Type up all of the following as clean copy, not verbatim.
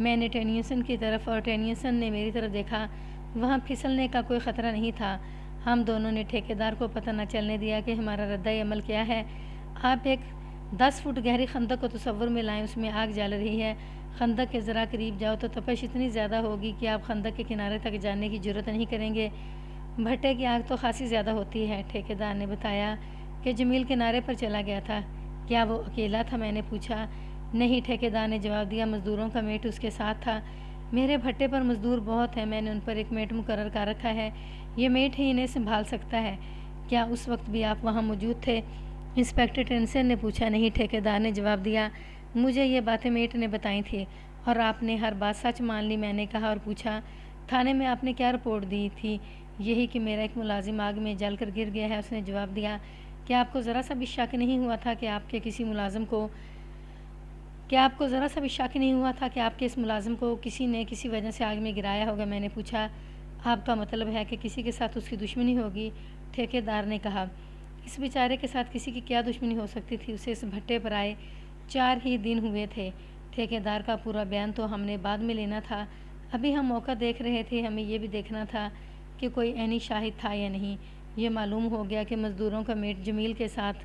میں نے ٹینیسن کی طرف اور ٹینیسن نے میری طرف دیکھا۔ وہاں پھسلنے کا کوئی خطرہ نہیں تھا۔ ہم دونوں نے ٹھیکیدار کو پتہ نہ چلنے دیا کہ ہمارا ردِ عمل کیا ہے۔ آپ ایک 10 فٹ گہری خندق کو تصور میں لائیں، اس میں آگ جل رہی ہے۔ خندق کے ذرا قریب جاؤ تو تپش اتنی زیادہ ہوگی کہ آپ خندق کے کنارے تک جانے کی جرات نہیں کریں گے۔ بھٹے کی آگ تو خاصی زیادہ ہوتی ہے۔ ٹھیکیدار نے بتایا کہ جمیل کنارے پر چلا گیا تھا۔ کیا وہ اکیلا تھا؟ میں نے پوچھا۔ نہیں، ٹھیکیدار نے جواب دیا، مزدوروں کا میٹ اس کے ساتھ تھا۔ میرے بھٹے پر مزدور بہت ہیں، میں نے ان پر ایک میٹ مقرر کر رکھا ہے، یہ میٹ ہی انہیں سنبھال سکتا ہے۔ کیا اس وقت بھی آپ وہاں موجود تھے؟ انسپکٹر ٹینسن نے پوچھا۔ نہیں، ٹھیکیدار نے جواب دیا، مجھے یہ باتیں میٹ نے بتائی تھیں اور آپ نے ہر بات سچ مان لی۔ میں نے کہا اور پوچھا، تھانے میں آپ نے کیا رپورٹ دی تھی؟ یہی کہ میرا ایک ملازم آگ میں جل کر گر گیا ہے۔ اس نے جواب دیا، کیا آپ کو ذرا سا بھی شک نہیں ہوا تھا کہ آپ کے اس ملازم کو کسی نے کسی وجہ سے آگ میں گرایا ہوگا؟ میں نے پوچھا۔ آپ کا مطلب ہے کہ کسی کے ساتھ اس کی دشمنی ہوگی؟ ٹھیکیدار نے کہا۔ اس بیچارے کے ساتھ کسی کی کیا دشمنی ہو سکتی تھی؟ اسے اس بھٹے پر آئے 4 ہی دن ہوئے تھے۔ ٹھیکیدار کا پورا بیان تو ہم نے بعد میں لینا تھا، ابھی ہم موقع دیکھ رہے تھے۔ ہمیں یہ بھی دیکھنا تھا کہ کوئی عینی شاہد تھا یا نہیں۔ یہ معلوم ہو گیا کہ مزدوروں کا میٹ جمیل کے ساتھ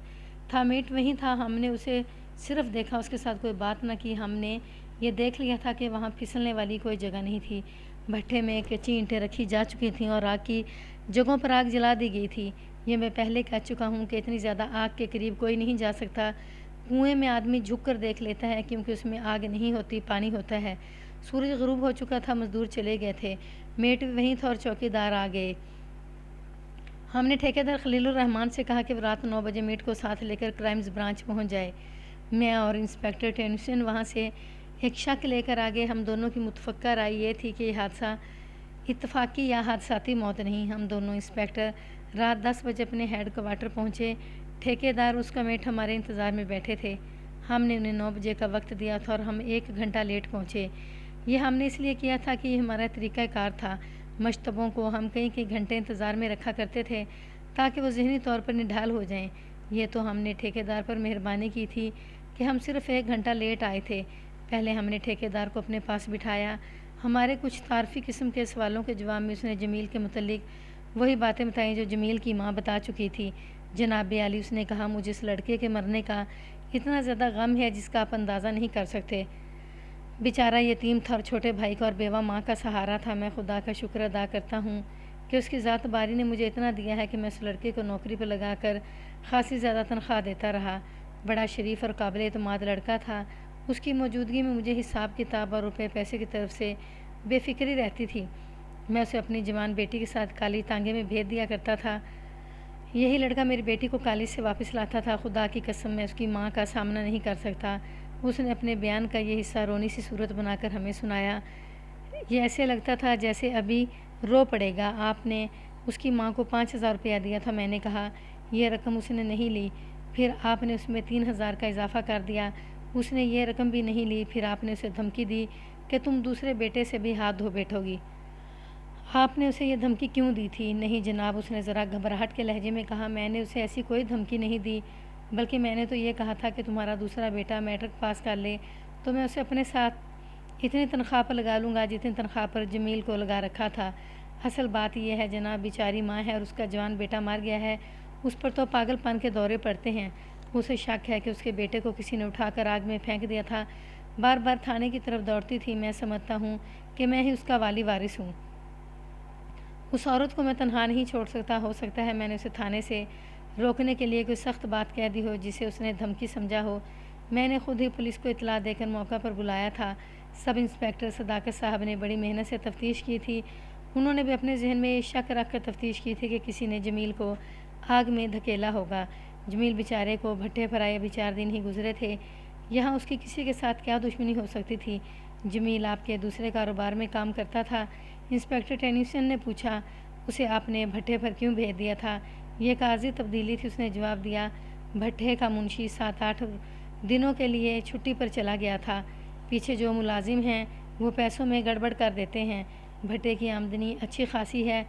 تھا، میٹ وہیں تھا، ہم نے اسے صرف دیکھا، اس کے ساتھ کوئی بات نہ کی۔ ہم نے یہ دیکھ لیا تھا کہ وہاں پھسلنے والی کوئی جگہ نہیں تھی۔ بھٹے میں کچی اینٹیں رکھی جا چکی تھیں اور آگ کی جگہوں پر آگ جلا دی گئی تھی۔ یہ میں پہلے کہہ چکا ہوں کہ اتنی زیادہ آگ کے قریب کوئی نہیں جا سکتا۔ کنویں میں آدمی جھک کر دیکھ لیتا ہے کیونکہ اس میں آگ نہیں ہوتی، پانی ہوتا ہے۔ سورج غروب ہو چکا تھا، مزدور چلے گئے تھے، میٹ بھی وہیں تھا اور چوکیدار آ گئے۔ ہم نے ٹھیکیدار خلیل الرحمن سے کہا کہ وہ رات 9 بجے میٹ کو ساتھ لے کر کرائمز برانچ پہنچ جائے۔ میں اور انسپکٹر ٹینسن وہاں سے ایک شک لے کر آگے۔ ہم دونوں کی متفقہ رائے یہ تھی کہ یہ حادثہ اتفاقی یا حادثاتی موت نہیں۔ ہم دونوں انسپکٹر رات 10 بجے اپنے ہیڈ کوارٹر پہنچے۔ ٹھیکیدار اس کا میٹ ہمارے انتظار میں بیٹھے تھے۔ ہم نے انہیں 9 بجے کا وقت دیا تھا اور ہم 1 گھنٹہ لیٹ پہنچے۔ یہ ہم نے اس لیے کیا تھا کہ یہ ہمارا طریقہ کار تھا۔ مشتبوں کو ہم کئی گھنٹے انتظار میں رکھا کرتے تھے تاکہ وہ ذہنی طور پر نڈھال ہو جائیں۔ یہ تو ہم نے ٹھیکیدار پر مہربانی کی تھی کہ ہم صرف 1 گھنٹہ لیٹ آئے تھے۔ پہلے ہم نے ٹھیکیدار کو اپنے پاس بٹھایا۔ ہمارے کچھ تعارفی قسم کے سوالوں کے جواب میں اس نے جمیل کے متعلق وہی باتیں بتائیں جو جمیل کی ماں بتا چکی تھی۔ جناب عالی، اس نے کہا، مجھے اس لڑکے کے مرنے کا اتنا زیادہ غم ہے جس کا آپ اندازہ نہیں کر سکتے۔ بیچارہ یتیم تھا اور چھوٹے بھائی کا اور بیوہ ماں کا سہارا تھا۔ میں خدا کا شکر ادا کرتا ہوں کہ اس کی ذات باری نے مجھے اتنا دیا ہے کہ میں اس لڑکے کو نوکری پر لگا کر خاصی زیادہ تنخواہ دیتا رہا۔ بڑا شریف اور قابل اعتماد لڑکا تھا۔ اس کی موجودگی میں مجھے حساب کتاب اور روپے پیسے کی طرف سے بے فکری رہتی تھی۔ میں اسے اپنی جوان بیٹی کے ساتھ کالی تانگے میں بھیج دیا کرتا تھا۔ یہی لڑکا میری بیٹی کو کالج سے واپس لاتا تھا۔ خدا کی قسم میں اس کی ماں کا سامنا نہیں کر سکتا۔ اس نے اپنے بیان کا یہ حصہ رونی سی صورت بنا کر ہمیں سنایا۔ یہ ایسے لگتا تھا جیسے ابھی رو پڑے گا۔ آپ نے اس کی ماں کو 5,000 روپیہ دیا تھا، میں نے کہا۔ یہ رقم اس نے نہیں لی۔ پھر آپ نے اس میں 3,000 کا اضافہ کر دیا۔ اس نے یہ رقم بھی نہیں لی۔ پھر آپ نے اسے دھمکی دی کہ تم دوسرے بیٹے سے بھی ہاتھ دھو بیٹھو گی۔ آپ نے اسے یہ دھمکی کیوں دی تھی؟ نہیں جناب، اس نے ذرا گھبراہٹ کے لہجے میں کہا، میں نے اسے ایسی کوئی دھمکی نہیں دی، بلکہ میں نے تو یہ کہا تھا کہ تمہارا دوسرا بیٹا میٹرک پاس کر لے تو میں اسے اپنے ساتھ اتنی تنخواہ پر لگا لوں گا جتنی تنخواہ پر جمیل کو لگا رکھا تھا۔ اصل بات یہ ہے جناب، بیچاری ماں ہے اور اس کا جوان بیٹا مر گیا ہے، اس پر تو پاگل پن کے دورے پڑتے ہیں۔ اسے شک ہے کہ اس کے بیٹے کو کسی نے اٹھا کر آگ میں پھینک دیا تھا۔ بار بار تھانے کی طرف دوڑتی تھی۔ میں سمجھتا ہوں کہ میں ہی اس کا والی وارث ہوں۔ اس عورت کو میں تنہا نہیں چھوڑ سکتا۔ ہو سکتا ہے میں نے اسے تھانے سے روکنے کے لیے کوئی سخت بات کہہ دی ہو جسے اس نے دھمکی سمجھا ہو۔ میں نے خود ہی پولیس کو اطلاع دے کر موقع پر بلایا تھا۔ سب انسپکٹر صداقت صاحب نے بڑی محنت سے تفتیش کی تھی۔ انہوں نے بھی اپنے ذہن میں یہ شک رکھ کر تفتیش کی تھی کہ کسی نے جمیل کو آگ میں دھکیلا ہوگا۔ جمیل بیچارے کو بھٹے پر آئے ابھی 4 دن ہی گزرے تھے۔ یہاں اس کی کسی کے ساتھ کیا دشمنی ہو سکتی تھی؟ جمیل آپ کے دوسرے کاروبار میں کام کرتا تھا؟ انسپکٹر ٹینیسن نے پوچھا۔ اسے آپ نے بھٹے پر کیوں بھیج دیا تھا؟ یہ ایک عارضی تبدیلی تھی، اس نے جواب دیا۔ بھٹے کا منشی 7-8 دنوں کے لیے چھٹی پر چلا گیا تھا۔ پیچھے جو ملازم ہیں وہ پیسوں میں گڑبڑ کر دیتے ہیں۔ بھٹے کی آمدنی اچھی خاصی ہے۔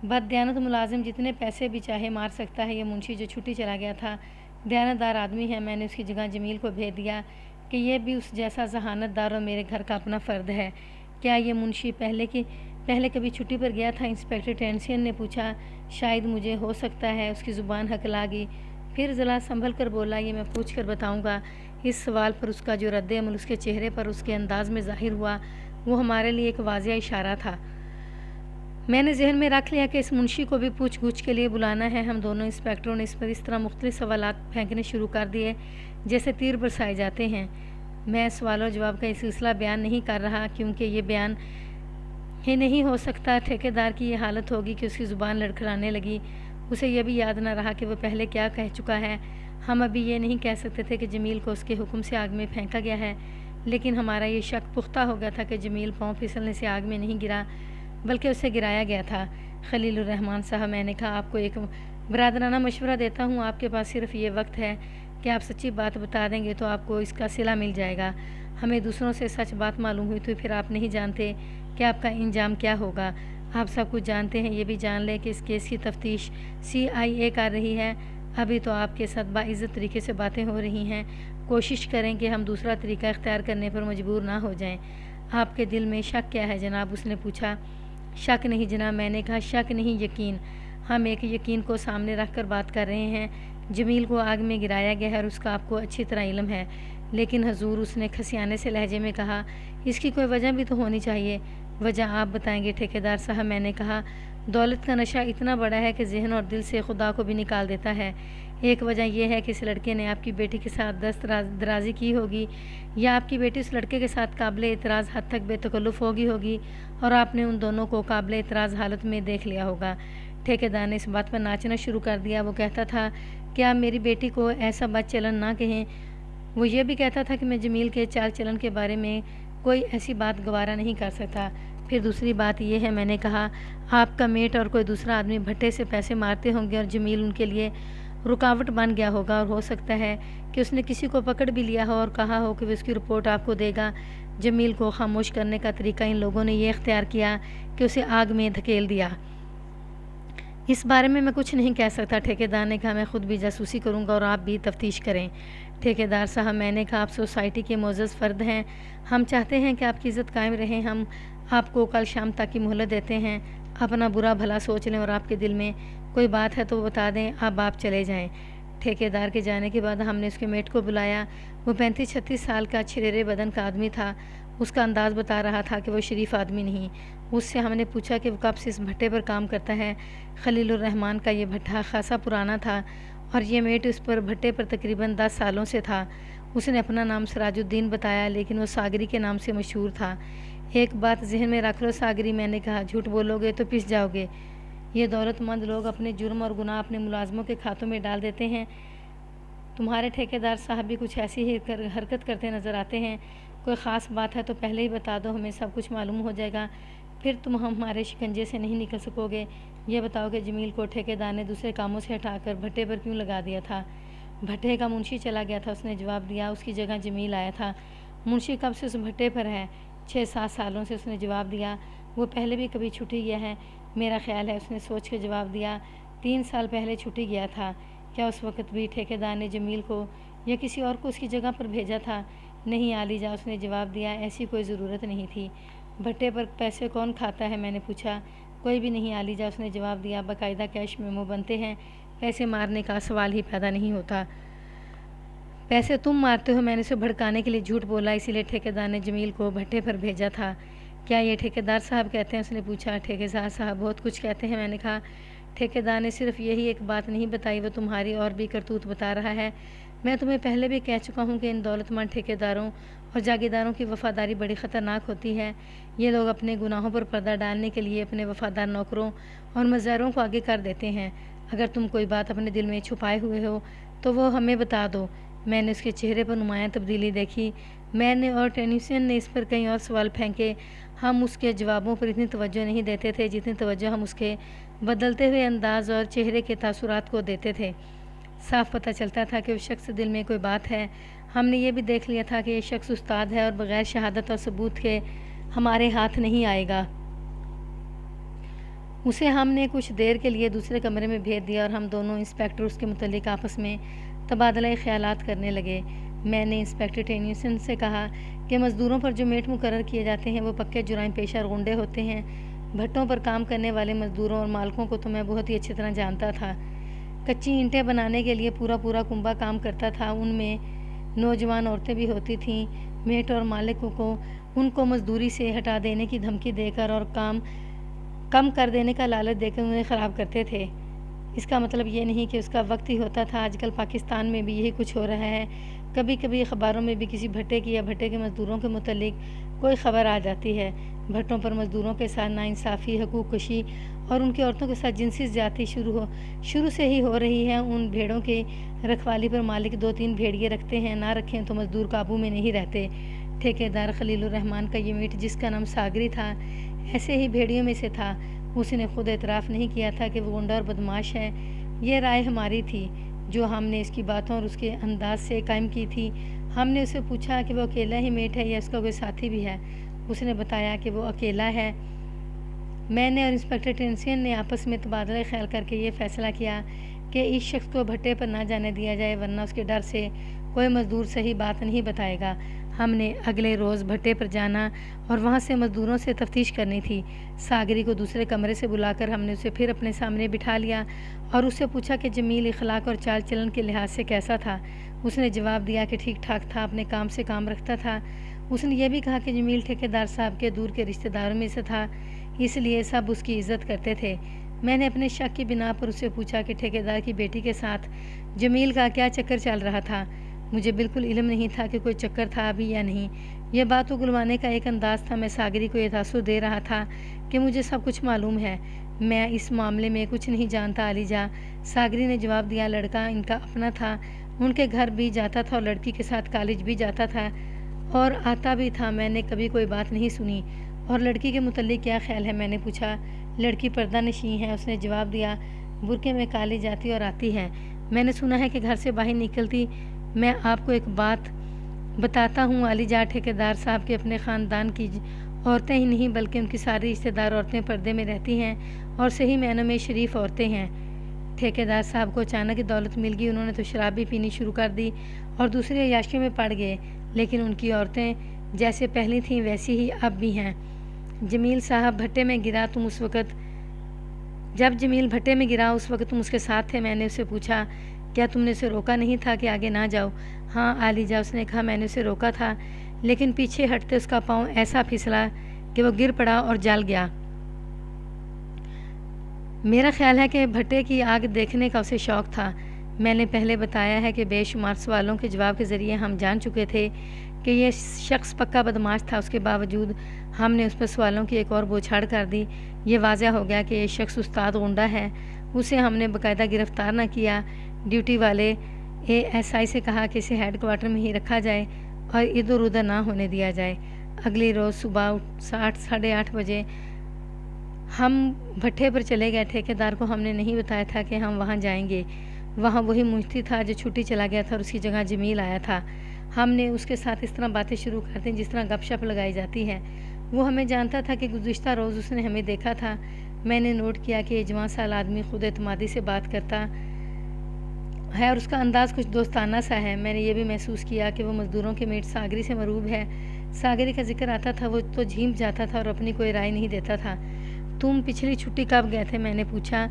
بددیانت ملازم جتنے پیسے بھی چاہے مار سکتا ہے۔ یہ منشی جو چھٹی چلا گیا تھا دیانتدار آدمی ہے۔ میں نے اس کی جگہ جمیل کو بھیج دیا۔ کہ یہ بھی اس جیسا ذہانت دار اور میرے گھر کا اپنا فرد ہے۔ کیا یہ منشی پہلے کبھی چھٹی پر گیا تھا؟ انسپکٹر ٹینسین نے پوچھا۔ شاید مجھے ہو سکتا ہے۔ اس کی زبان ہکلا گئی، پھر ذرا سنبھل کر بولا، یہ میں پوچھ کر بتاؤں گا۔ اس سوال پر اس کا جو رد عمل اس کے چہرے پر اس کے انداز میں ظاہر ہوا وہ ہمارے لیے ایک واضح اشارہ تھا۔ میں نے ذہن میں رکھ لیا کہ اس منشی کو بھی پوچھ گچھ کے لیے بلانا ہے۔ ہم دونوں انسپکٹروں نے اس پر اس طرح مختلف سوالات پھینکنے شروع کر دیے جیسے تیر برسائے جاتے ہیں۔ میں سوال و جواب کا یہ سلسلہ بیان نہیں کر رہا کیونکہ یہ بیان ہی نہیں ہو سکتا۔ ٹھیکیدار کی یہ حالت ہوگی کہ اس کی زبان لڑکھڑانے لگی۔ اسے یہ بھی یاد نہ رہا کہ وہ پہلے کیا کہہ چکا ہے۔ ہم ابھی یہ نہیں کہہ سکتے تھے کہ جمیل کو اس کے حکم سے آگ میں پھینکا گیا ہے، لیکن ہمارا یہ شک پختہ ہو گیا تھا کہ جمیل پاؤں پھسلنے سے آگ میں نہیں گرا بلکہ اسے گرایا گیا تھا۔ خلیل الرحمن صاحب، میں نے کہا، آپ کو ایک برادرانہ مشورہ دیتا ہوں۔ آپ کے پاس صرف یہ وقت ہے کہ آپ سچی بات بتا دیں گے تو آپ کو اس کا صلہ مل جائے گا۔ ہمیں دوسروں سے سچ بات معلوم ہوئی تو پھر آپ نہیں جانتے کہ آپ کا انجام کیا ہوگا۔ آپ سب کچھ جانتے ہیں۔ یہ بھی جان لیں کہ اس کیس کی تفتیش CIA کر رہی ہے۔ ابھی تو آپ کے ساتھ باعزت طریقے سے باتیں ہو رہی ہیں۔ کوشش کریں کہ ہم دوسرا طریقہ اختیار کرنے پر مجبور نہ ہو جائیں۔ آپ کے دل میں شک کیا ہے جناب؟ اس نے پوچھا۔ شک نہیں جناب، میں نے کہا، شک نہیں، یقین۔ ہم ایک یقین کو سامنے رکھ کر بات کر رہے ہیں۔ جمیل کو آگ میں گرایا گیا ہے اور اس کا آپ کو اچھی طرح علم ہے۔ لیکن حضور، اس نے کھسیانے سے لہجے میں کہا، اس کی کوئی وجہ بھی تو ہونی چاہیے۔ وجہ آپ بتائیں گے ٹھیکیدار صاحب، میں نے کہا۔ دولت کا نشہ اتنا بڑا ہے کہ ذہن اور دل سے خدا کو بھی نکال دیتا ہے۔ ایک وجہ یہ ہے کہ اس لڑکے نے آپ کی بیٹی کے ساتھ دست درازی کی ہوگی، یا آپ کی بیٹی اس لڑکے کے ساتھ قابل اعتراض حد تک بے تکلف ہوگی اور آپ نے ان دونوں کو قابل اعتراض حالت میں دیکھ لیا ہوگا۔ ٹھیکیدار نے اس بات پر ناچنا شروع کر دیا۔ وہ کہتا تھا کہ آپ میری بیٹی کو ایسا بد چلن نہ کہیں۔ وہ یہ بھی کہتا تھا کہ میں جمیل کے چال چلن کے بارے میں کوئی ایسی بات گوارا نہیں کر سکتا۔ پھر دوسری بات یہ ہے، میں نے کہا، آپ کا میٹ اور کوئی دوسرا آدمی بھٹے سے پیسے مارتے ہوں گے اور جمیل ان کے لیے رکاوٹ بن گیا ہوگا، اور ہو سکتا ہے کہ اس نے کسی کو پکڑ بھی لیا ہو اور کہا ہو کہ وہ اس کی رپورٹ آپ کو دے گا۔ جمیل کو خاموش کرنے کا طریقہ ان لوگوں نے یہ اختیار کیا کہ اسے آگ میں دھکیل دیا۔ اس بارے میں کچھ نہیں کہہ سکتا۔ ٹھیکیدار نے کہا، میں خود بھی جاسوسی کروں گا اور آپ بھی تفتیش کریں۔ ٹھیکیدار صاحب، میں نے کہا، آپ سوسائٹی کے معزز فرد ہیں۔ ہم چاہتے ہیں کہ آپ کی عزت قائم رہے۔ ہم آپ کو کل شام تک کی مہلت دیتے ہیں۔ اپنا برا بھلا سوچ لیں اور آپ کے دل میں کوئی بات ہے تو وہ بتا دیں۔ اب آپ چلے جائیں۔ ٹھیکیدار کے جانے کے بعد ہم نے اس کے میٹ کو بلایا۔ وہ 35-36 سال کا چھریرے بدن کا آدمی تھا۔ اس کا انداز بتا رہا تھا کہ وہ شریف آدمی نہیں۔ اس سے ہم نے پوچھا کہ وہ کب سے اس بھٹے پر کام کرتا ہے۔ خلیل الرحمن کا یہ بھٹا خاصا پرانا تھا اور یہ میٹ اس پر بھٹے پر تقریباً 10 سالوں سے تھا۔ اس نے اپنا نام سراج الدین بتایا، لیکن وہ ساگری کے نام سے مشہور تھا۔ ایک بات ذہن میں رکھ لو ساگری، میں نے کہا، جھوٹ بولو گے تو پس جاؤ گے۔ یہ دولت مند لوگ اپنے جرم اور گناہ اپنے ملازموں کے کھاتوں میں ڈال دیتے ہیں۔ تمہارے ٹھیکیدار صاحب بھی کچھ ایسی ہی حرکت کرتے نظر آتے ہیں۔ کوئی خاص بات ہے تو پہلے ہی بتا دو، ہمیں سب کچھ معلوم ہو جائے گا، پھر تم ہمارے شکنجے سے نہیں نکل سکو گے۔ یہ بتاؤ کہ جمیل کو ٹھیکیدار نے دوسرے کاموں سے ہٹا کر بھٹے پر کیوں لگا دیا تھا؟ بھٹے کا منشی چلا گیا تھا، اس نے جواب دیا۔ اس کی جگہ جمیل آیا تھا۔ منشی کب سے اس بھٹے پر ہے؟ 6-7 سالوں سے، اس نے جواب دیا۔ وہ پہلے بھی کبھی چھٹی گیا ہے؟ میرا خیال ہے، اس نے سوچ کے جواب دیا، 3 سال پہلے چھٹی گیا تھا۔ کیا اس وقت بھی ٹھیکیدار نے جمیل کو یا کسی اور کو اس کی جگہ پر بھیجا تھا؟ نہیں عالی جاں، اس نے جواب دیا، ایسی کوئی ضرورت نہیں تھی۔ بھٹے پر پیسے کون کھاتا ہے؟ میں نے پوچھا۔ کوئی بھی نہیں عالی جاں، اس نے جواب دیا، باقاعدہ کیش میمو بنتے ہیں، پیسے مارنے کا سوال ہی پیدا نہیں ہوتا۔ پیسے تم مارتے ہو، میں نے اسے بھڑکانے کے لیے جھوٹ بولا، اسی لیے ٹھیکیدار نے جمیل کو بھٹے پر بھیجا تھا۔ کیا یہ ٹھیکیدار صاحب کہتے ہیں؟ اس نے پوچھا۔ ٹھیکیدار صاحب بہت کچھ کہتے ہیں، میں نے کہا۔ ٹھیکیدار نے صرف یہی ایک بات نہیں بتائی، وہ تمہاری اور بھی کرتوت بتا رہا ہے۔ میں تمہیں پہلے بھی کہہ چکا ہوں کہ ان دولت مند ٹھیکیداروں اور جاگیرداروں کی وفاداری بڑی خطرناک ہوتی ہے۔ یہ لوگ اپنے گناہوں پر پردہ ڈالنے کے لیے اپنے وفادار نوکروں اور مزدوروں کو آگے کر دیتے ہیں۔ اگر تم کوئی بات اپنے دل میں چھپائے ہوئے ہو تو وہ ہمیں بتا دو۔ میں نے اس کے چہرے پر نمایاں تبدیلی دیکھی۔ میں نے اور ٹینیسن نے اس پر کئی اور سوال پھینکے۔ ہم اس کے جوابوں پر اتنی توجہ نہیں دیتے تھے جتنی توجہ ہم اس کے بدلتے ہوئے انداز اور چہرے کے تاثرات کو دیتے تھے۔ صاف پتہ چلتا تھا کہ اس شخص دل میں کوئی بات ہے۔ ہم نے یہ بھی دیکھ لیا تھا کہ یہ شخص استاد ہے اور بغیر شہادت اور ثبوت کے ہمارے ہاتھ نہیں آئے گا۔ اسے ہم نے کچھ دیر کے لیے دوسرے کمرے میں بھیج دیا اور ہم دونوں انسپکٹر اس کے متعلق آپس میں تبادلہ خیالات کرنے لگے۔ میں نے انسپیکٹر ٹینیسن سے کہا کہ مزدوروں پر جو میٹ مقرر کیے جاتے ہیں وہ پکے جرائم پیشہ اور غنڈے ہوتے ہیں۔ بھٹوں پر کام کرنے والے مزدوروں اور مالکوں کو تو میں بہت ہی اچھی طرح جانتا تھا۔ کچی اینٹیں بنانے کے لیے پورا کنبہ کام کرتا تھا، ان میں نوجوان عورتیں بھی ہوتی تھیں۔ میٹ اور مالکوں کو ان کو مزدوری سے ہٹا دینے کی دھمکی دے کر اور کام کم کر دینے کا لالچ دے کر انہیں خراب کرتے تھے۔ اس کا مطلب یہ نہیں کہ اس کا وقت ہی ہوتا تھا، آج کل پاکستان میں بھی یہی کچھ ہو رہا ہے۔ کبھی کبھی اخباروں میں بھی کسی بھٹے کی یا بھٹے کے مزدوروں کے متعلق کوئی خبر آ جاتی ہے۔ بھٹوں پر مزدوروں کے ساتھ ناانصافی، حقوق کشی اور ان کی عورتوں کے ساتھ جنسی زیادتی شروع سے ہی ہو رہی ہے۔ ان بھیڑوں کی رکھوالی پر مالک 2-3 بھیڑیے رکھتے ہیں، نہ رکھیں تو مزدور قابو میں نہیں رہتے۔ ٹھیکیدار خلیل الرحمن کا یہ میٹ، جس کا نام ساگری تھا، ایسے ہی بھیڑیوں میں سے تھا۔ اس نے خود اعتراف نہیں کیا تھا کہ وہ غنڈہ اور بدماش ہے۔ یہ رائے ہماری تھی جو ہم نے اس کی باتوں اور اس کے انداز سے قائم کی تھی۔ ہم نے اسے پوچھا کہ وہ اکیلا ہی میٹ ہے یا اس کا کوئی ساتھی بھی ہے۔ اس نے بتایا کہ وہ اکیلا ہے۔ میں نے اور انسپیکٹر ٹینیسن نے آپس میں تبادلہ خیال کر کے یہ فیصلہ کیا کہ اس شخص کو بھٹے پر نہ جانے دیا جائے، ورنہ اس کے ڈر سے کوئی مزدور صحیح بات نہیں بتائے گا۔ ہم نے اگلے روز بھٹے پر جانا اور وہاں سے مزدوروں سے تفتیش کرنی تھی۔ ساگری کو دوسرے کمرے سے بلا کر ہم نے اسے پھر اپنے سامنے بٹھا لیا اور اس سے پوچھا کہ جمیل اخلاق اور چال چلن کے لحاظ سے کیسا تھا۔ اس نے جواب دیا کہ ٹھیک ٹھاک تھا، اپنے کام سے کام رکھتا تھا۔ اس نے یہ بھی کہا کہ جمیل ٹھیکیدار صاحب کے دور کے رشتہ داروں میں سے تھا، اس لیے سب اس کی عزت کرتے تھے۔ میں نے اپنے شک کی بنا پر اس سے پوچھا کہ ٹھیکیدار کی بیٹی کے ساتھ جمیل کا کیا چکر چل رہا تھا۔ مجھے بالکل علم نہیں تھا کہ کوئی چکر تھا بھی یا نہیں۔ یہ بات اگلوانے کا ایک انداز تھا۔ میں ساگری کو یہ تاثر دے رہا تھا کہ مجھے سب کچھ معلوم ہے۔ میں اس معاملے میں کچھ نہیں جانتا علی جا۔ ساگری نے جواب دیا، لڑکا ان کا اپنا تھا، ان کے گھر بھی جاتا تھا اور لڑکی کے ساتھ کالج بھی جاتا تھا اور آتا بھی تھا۔ میں نے کبھی کوئی بات نہیں سنی۔ اور لڑکی کے متعلق کیا خیال ہے؟ میں نے پوچھا۔ لڑکی پردہ نشین ہے، اس نے جواب دیا، برقعے میں کالج جاتی اور آتی ہے۔ میں نے سنا ہے کہ گھر سے باہر نکلتی۔ میں آپ کو ایک بات بتاتا ہوں علی جا، ٹھیکیدار صاحب کے اپنے خاندان کی عورتیں ہی نہیں بلکہ ان کی ساری رشتہ دار عورتیں پردے میں رہتی ہیں اور صحیح معنوں میں شریف عورتیں ہیں۔ ٹھیکیدار صاحب کو اچانک دولت مل گئی، انہوں نے تو شراب بھی پینی شروع کر دی اور دوسری عیاشیوں میں پڑ گئے، لیکن ان کی عورتیں جیسے پہلی تھیں ویسی ہی اب بھی ہیں۔ جمیل صاحب بھٹے میں گرا، جب جمیل بھٹے میں گرا اس وقت تم اس کے ساتھ تھے؟ میں نے اسے پوچھا۔ کیا تم نے اسے روکا نہیں تھا کہ آگے نہ جاؤ؟ ہاں علی جا، اس نے کہا، میں نے اسے روکا تھا، لیکن پیچھے ہٹتے اس کا پاؤں ایسا پھسلا کہ وہ گر پڑا اور جل گیا۔ میرا خیال ہے کہ بھٹے کی آگ دیکھنے کا اسے شوق تھا۔ میں نے پہلے بتایا ہے کہ بے شمار سوالوں کے جواب کے ذریعے ہم جان چکے تھے کہ یہ شخص پکا بدماش تھا۔ اس کے باوجود ہم نے اس پر سوالوں کی ایک اور بوچھاڑ کر دی۔ یہ واضح ہو گیا کہ یہ شخص استاد غنڈہ ہے۔ اسے ہم نے باقاعدہ گرفتار نہ کیا۔ ڈیوٹی والے ASI سے کہا کہ اسے ہیڈ کوارٹر میں ہی رکھا جائے اور ادھر ادھر نہ ہونے دیا جائے۔ اگلی روز صبح 8:30 بجے ہم بھٹے پر چلے گئے۔ ٹھیکیدار کو ہم نے نہیں بتایا تھا کہ ہم وہاں جائیں گے۔ وہاں وہی مجتی تھا جو چھٹی چلا گیا تھا اور اس کی جگہ جمیل آیا تھا۔ ہم نے اس کے ساتھ اس طرح باتیں شروع کر دیں جس طرح گپ شپ لگائی جاتی ہے۔ وہ ہمیں جانتا تھا کہ گزشتہ روز اس نے ہمیں دیکھا تھا۔ میں نے نوٹ کیا کہ یہ جوان سال آدمی خود اعتمادی سے بات کرتا ہے اور اس کا انداز کچھ دوستانہ سا ہے۔ میں نے یہ بھی محسوس کیا کہ وہ مزدوروں کے میٹ ساگری سے مروب ہے۔ ساگری کا ذکر آتا تھا وہ تو جھیم جاتا تھا اور اپنی کوئی رائے نہیں دیتا تھا۔ تم پچھلی چھٹی کب گئے تھے؟ میں نے پوچھا۔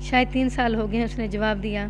شاید 3 سال ہو گئے ہیں، اس نے جواب دیا۔